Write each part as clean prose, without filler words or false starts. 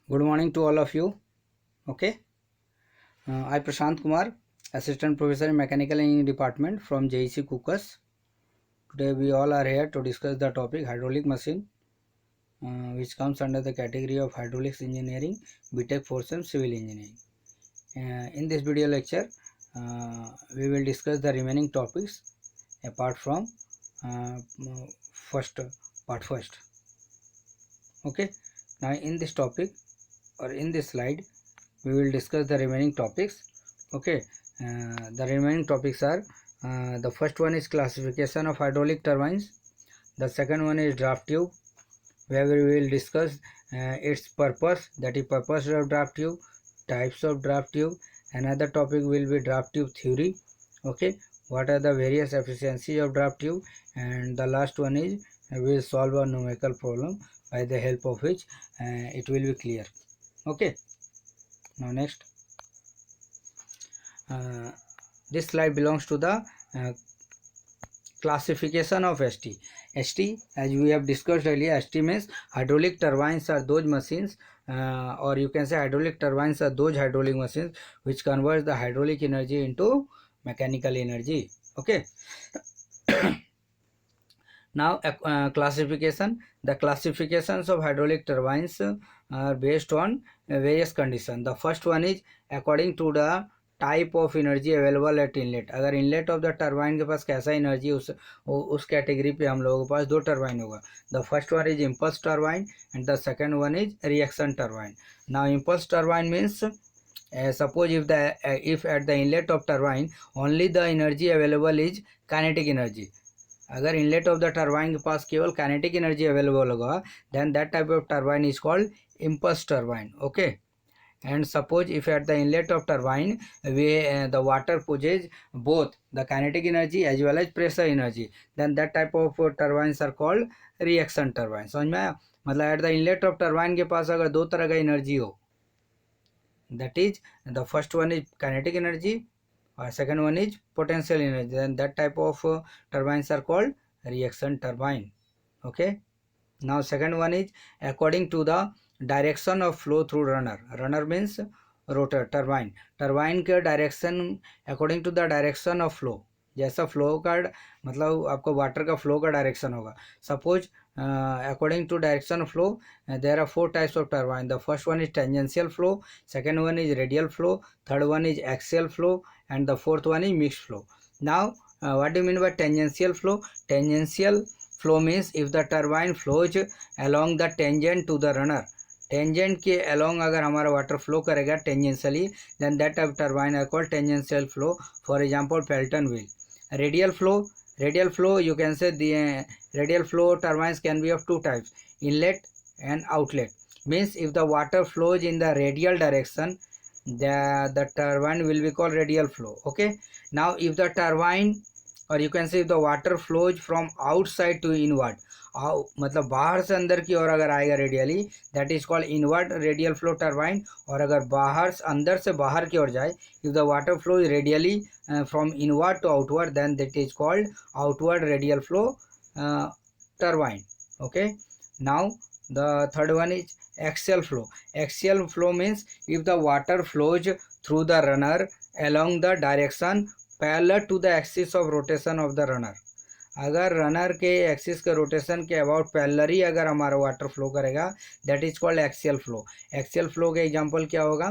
Good morning to all of you. Okay, I Prashant Kumar, Assistant Professor in Mechanical Engineering Department from JEC Kukas. Today we all are here to discuss the topic hydraulic machine, which comes under the category of hydraulics engineering, BTech portion civil engineering. In this video lecture, we will discuss the remaining topics apart from uh, first part first. Okay, now in this topic or in this slide we will discuss the remaining topics. Okay, the remaining topics are the first one is classification of hydraulic turbines, the second one is draft tube, where we will discuss its purpose, that is purpose of draft tube, types of draft tube. Another topic will be draft tube theory. Okay, what are the various efficiency of draft tube, and the last one is we will solve a numerical problem by the help of which it will be clear. Okay, now next, uh, this slide belongs to the classification of ST. ST, as we have discussed earlier, ST means hydraulic turbines are those machines, or you can say hydraulic turbines are those hydraulic machines which converts the hydraulic energy into mechanical energy. Okay. Now classification. The classifications of hydraulic turbines are based on various conditions. The first one is according to the type of energy available at inlet. अगर inlet of the turbine के पास कैसा energy उस category पे हम लोगों के पास दो turbine होगा. The first one is impulse turbine and the second one is reaction turbine. Now impulse turbine means suppose if at the inlet of turbine only the energy available is kinetic energy. अगर inlet of the turbine के पास केवल kinetic energy available होगा then that type of turbine is called impulse turbine. Okay, and suppose if at the inlet of turbine the water possesses both the kinetic energy as well as pressure energy, then that type of turbines are called reaction turbine. समझ में आया? मतलब eight the inlet of turbine के पास अगर दो तरह का energy हो, that is the first one is kinetic energy or second one is potential energy, then that type of turbines are called reaction turbine. Okay, now second one is according to the direction of flow through runner. Runner means rotor. Turbine, turbine के direction according to the direction of flow, जैसा flow का मतलब आपको water का flow का direction होगा. Suppose according to direction of flow there are four types of turbine. The first one is tangential flow, second one is radial flow, third one is axial flow and the fourth one is mixed flow. Now what do mean by tangential flow? Tangential flow means if the turbine flows along the tangent to the runner, tangent के along अगर हमारा water flow करेगा tangentially, then that type turbine are called tangential flow. For example Pelton wheel. Radial flow, radial flow you can say the radial flow turbines can be of two types, inlet and outlet. Means if the water flows in the radial direction, the turbine will be called radial flow. Okay, now if the turbine or you can say if the water flows from outside to inward, मतलब बाहर से अंदर की ओर अगर आएगा radially, that is called inward radial flow turbine. और अगर बाहर अंदर से बाहर की ओर जाए, if the water flow is radially from inward to outward, then that is called outward radial flow turbine. Okay, now the third one is axial flow. Axial flow means if the water flows through the runner along the direction parallel to the axis of rotation of the runner. अगर runner के axis के rotation के about parallelly अगर हमारा water flow करेगा, that is called axial flow. Axial flow के example क्या होगा?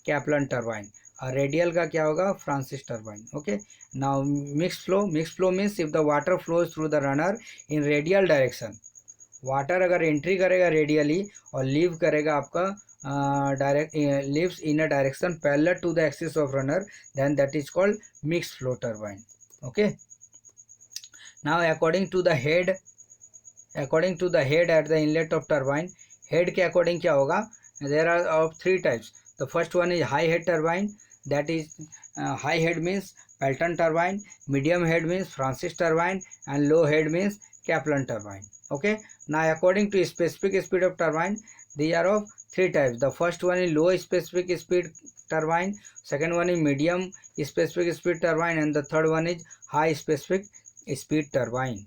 Kaplan turbine. और रेडियल का क्या होगा? Francis turbine. Okay, now mix flow. Mix flow means if the water flows through the runner in radial direction, water अगर entry करेगा radially और लीव करेगा आपका direct leaves in a direction parallel to the axis of runner, then that is called mixed flow turbine. Okay, now according to the head, according to the head at the inlet of turbine, head के according क्या होगा? There are of three types. The first one is high head turbine, that is high head means Pelton turbine, medium head means Francis turbine and low head means Kaplan turbine. Okay, now according to specific speed of turbine, these are of three types. The first one is low specific speed turbine, second one is medium specific speed turbine and the third one is high specific speed turbine.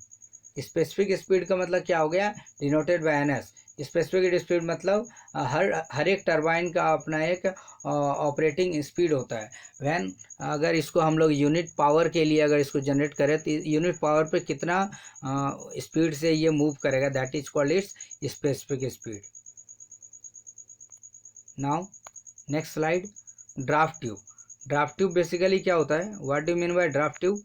Specific speed का मतलब क्या हो गया? Denoted by NS. Specific speed मतलब हर एक turbine का अपना एक ऑपरेटिंग स्पीड होता है। व्हेन अगर इसको हम लोग यूनिट पावर के लिए अगर इसको जनरेट करें तो यूनिट पावर पे कितना स्पीड से ये मूव करेगा, that is called its specific speed. Now next slide, draft tube. Draft tube basically क्या होता है, what do mean bye draft tube?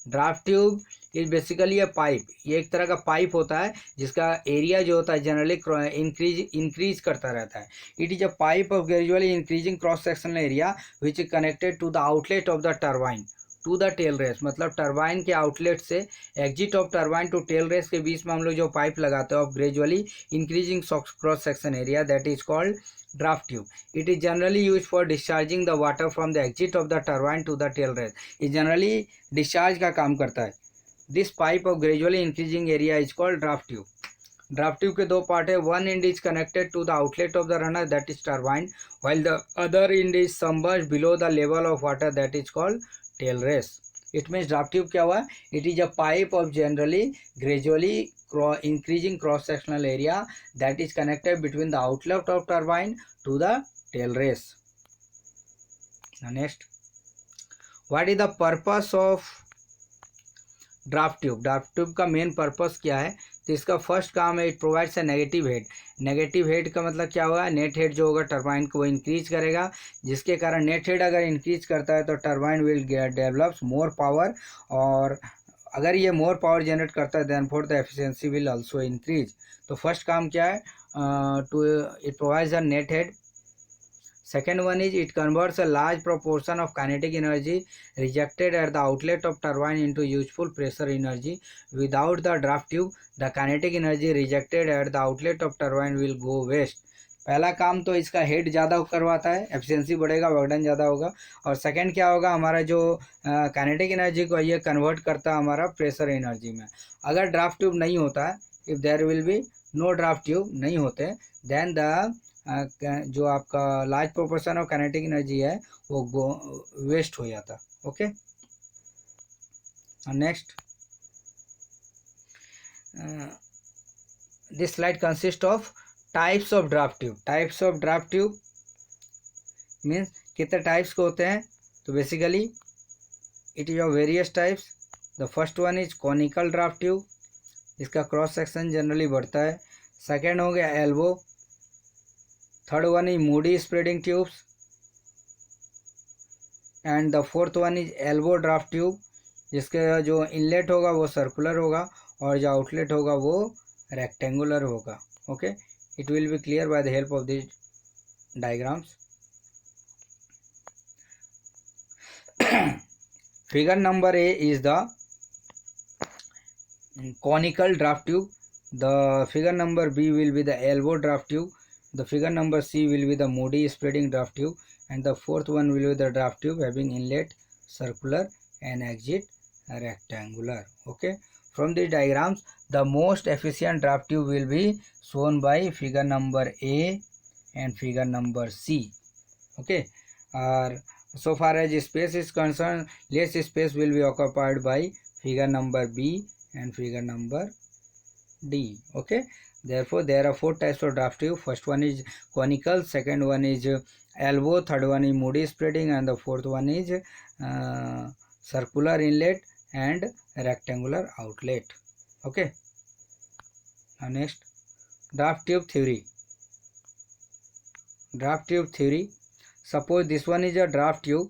Draft tube is basically a pipe, ये एक तरह का पाइप होता है जिसका एरिया जो होता है जनरली इंक्रीज करता रहता है। It is a pipe of gradually increasing cross sectional area which is connected to the outlet of the turbine to the tail race. मतलब टरबाइन के आउटलेट से exit of turbine to tail race के बीच में हम लोग जो pipe लगाते हैं of gradually increasing cross section area, that is called draft tube. It is generally used for discharging the water from the exit of the turbine to the tail race. ये generally discharge का काम करता है। This pipe of gradually increasing area is called draft tube. Draft tube के दो part है, one end is connected to the outlet of the runner that is turbine, while the other end is submerged below the level of water that is called tail race. It means draft tube क्या हुआ? It is a pipe of generally gradually increasing cross sectional area that is connected between the outlet of turbine to the tail race. Now next, what is the purpose of draft tube? Draft tube का main purpose क्या है? तो इसका first काम है, it provides a negative head. Negative head का मतलब क्या हुआ? नेट हेड जो होगा टरबाइन को वो इंक्रीज करेगा, जिसके कारण नेट हेड अगर इंक्रीज करता है तो turbine will develops more power, और अगर ये मोर पावर जनरेट करता है then for the efficiency will also increase. तो फर्स्ट काम क्या है? To it provides a net head. Second one is it converts a large proportion of kinetic energy rejected at the outlet of turbine into useful pressure energy. Without the draft tube, the kinetic energy rejected at the outlet of turbine will go waste. पहला काम तो इसका head ज़्यादा करवाता है, efficiency बढ़ेगा, work done ज़्यादा होगा। और सेकंड क्या होगा, हमारा जो काइनेटिक एनर्जी को ये कन्वर्ट करता है हमारा प्रेशर एनर्जी में। अगर ड्राफ्ट ट्यूब नहीं होता है, if there will be no draft tube नहीं होते, देन द जो आपका large proportion of kinetic energy है वो वेस्ट हो जाता। Okay, next, this slide consist of types of draft tube. Types of draft tube means कितने टाइप्स के होते हैं? तो basically it is of various types. The first one is conical draft tube, इसका क्रॉस सेक्शन जनरली बढ़ता है। Second हो गया elbow. Third one is Moody spreading tubes, and the fourth one is elbow draft tube, जिसके जो inlet होगा वो circular होगा और जो आउटलेट होगा वो रेक्टेंगुलर होगा। Okay, it will be clear by the help of this diagrams. Figure number A is the conical draft tube, the figure number B will be the elbow draft tube, the figure number C will be the moody spreading draft tube, and the fourth one will be the draft tube having inlet circular and exit rectangular. Okay, from the diagrams the most efficient draft tube will be shown by figure number A and figure number C. Okay, so far as space is concerned, less space will be occupied by figure number B and figure number D. Okay, therefore there are four types of draft tube. First one is conical, second one is elbow, third one is moody spreading, and the fourth one is circular inlet and rectangular outlet. Okay, now next, draft tube theory. Draft tube theory. Suppose this one is a draft tube,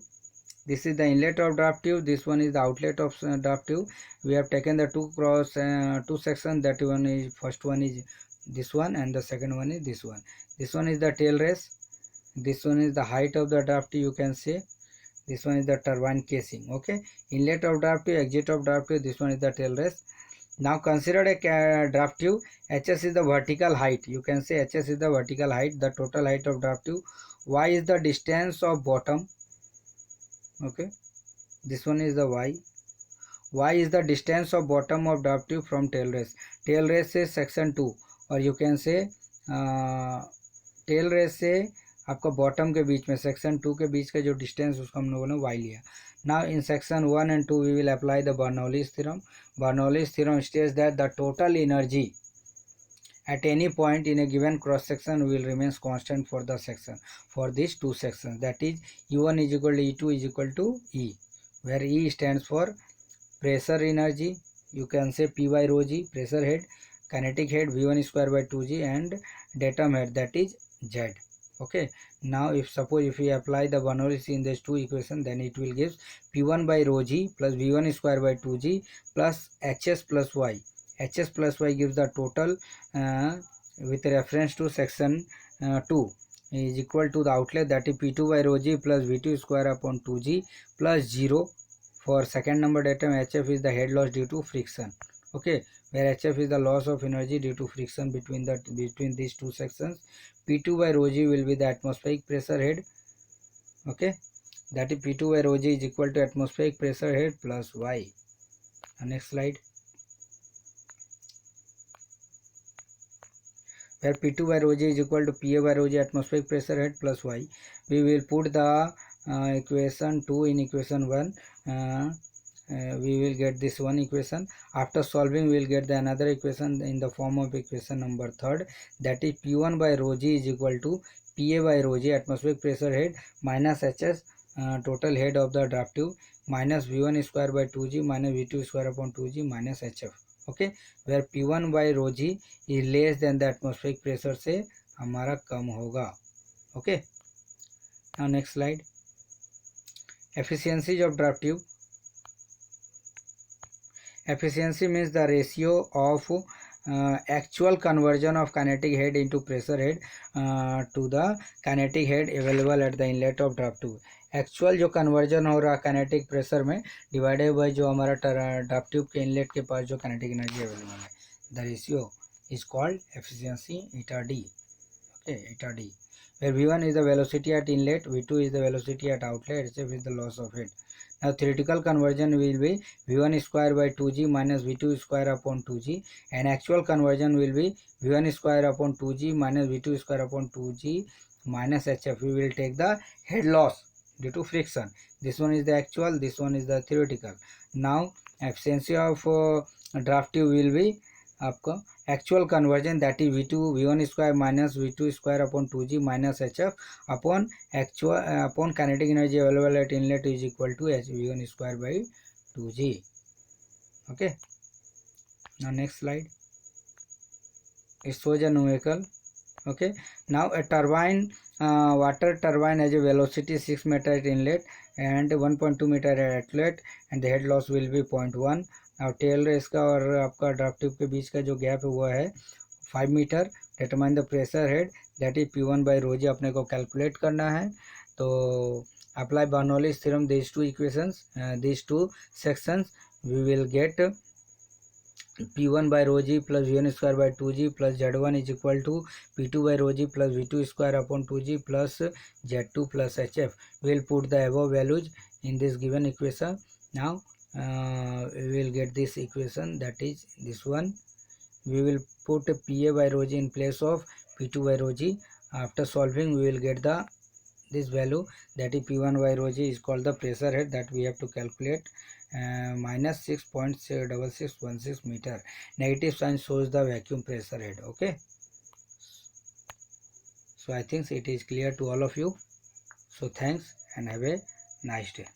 this is the inlet of draft tube, this one is the outlet of draft tube. We have taken the two sections, that one is, first one is this one and the second one is this one. This one is the tail race, this one is the height of the draft tube, you can say. This one is the turbine casing. Okay, inlet of draft tube, exit of draft tube, this one is the tail race. Now consider a draft tube. HS is the vertical height, you can say HS is the vertical height, the total height of draft tube. Y is the distance of bottom. Okay, this one is the Y. Y is the distance of bottom of draft tube from tail race. Tail race से section 2, और you can say tail race से आपका bottom के बीच में section 2 के बीच का जो distance उसको हम लोगों ने Y लिया। Now in section 1 and 2 we will apply the Bernoulli's theorem. Bernoulli's theorem states that the total energy at any point in a given cross section will remains constant for the section, for these two sections, that is E1 is equal to E2 is equal to E, where E stands for pressure energy, you can say P by rho g, pressure head, kinetic head V1 square by 2g, and datum head, that is Z. Okay, now if suppose if we apply the Bernoulli in these two equations, then it will give P1 by rho g plus V1 square by 2g plus Hs plus y. Hs plus y gives the total with reference to section 2 is equal to the outlet, that is P2 by rho g plus V2 square upon 2g plus 0. For second number datum, Hf is the head loss due to friction. Okay, where Hf is the loss of energy due to friction between these two sections. P2 by rho g will be the atmospheric pressure head. Okay, that is P2 by rho g is equal to atmospheric pressure head plus y. Next slide. Where P2 by rho g is equal to Pa by rho g atmospheric pressure head plus y. We will put the equation 2 in equation 1. We will get this one equation. After solving, we will get the another equation in the form of equation number 3, that is P1 by rho g is equal to Pa by rho g atmospheric pressure head minus Hs total head of the draft tube minus V1 square by 2g minus V2 square upon 2g minus Hf. Okay, where P1 by rho g is less than the atmospheric pressure से हमारा कम होगा. Okay, now next slide. Efficiencies of draft tube. Efficiency means the ratio of actual conversion of kinetic head into pressure head to the kinetic head available at the inlet of draft tube. Actual जो conversion हो रहा kinetic pressure में divided by जो हमारा draft tube के inlet के पास जो kinetic energy available है, the ratio is called efficiency eta d. Okay, eta d, where V1 is the velocity at inlet, V2 is the velocity at outlet, Hf is the loss of head. Now theoretical conversion will be V1 square by 2g minus V2 square upon 2g, and actual conversion will be V1 square upon 2g minus V2 square upon 2g minus Hf. We will take the head loss due to friction. This one is the actual, this one is the theoretical. Now efficiency of draft tube will be आपका actual conversion, that is V1 square minus V2 square upon 2g minus Hf upon actual upon kinetic energy available at inlet is equal to V1 square by 2g. Okay, now next slide. It shows a numerical. Okay, now a turbine, water turbine has a velocity 6 meter at inlet and 1.2 meter at outlet, and the head loss will be 0.1. now tail race का और आपका draft tube के बीच का जो gap है वो है 5 metre. Determine the pressure head, that is P1 by rho g अपने को कैलकुलेट करना है. तो apply Bernoulli's theorem these two equations, these two sections, we will get P1 by rho g plus V1 square by 2g plus Z1 is equal to P2 by rho g plus V2 square upon 2g plus Z2 plus Hf. We will put the above values in this given equation. Now we will get this equation, that is this one. We will put Pa by rho g in place of P2 by rho g. After solving, we will get the this value, that is P1 by rho g is called the pressure head that we have to calculate, minus 6.6616 meter. Negative sign shows the vacuum pressure head. Okay, so I think it is clear to all of you. So thanks and have a nice day.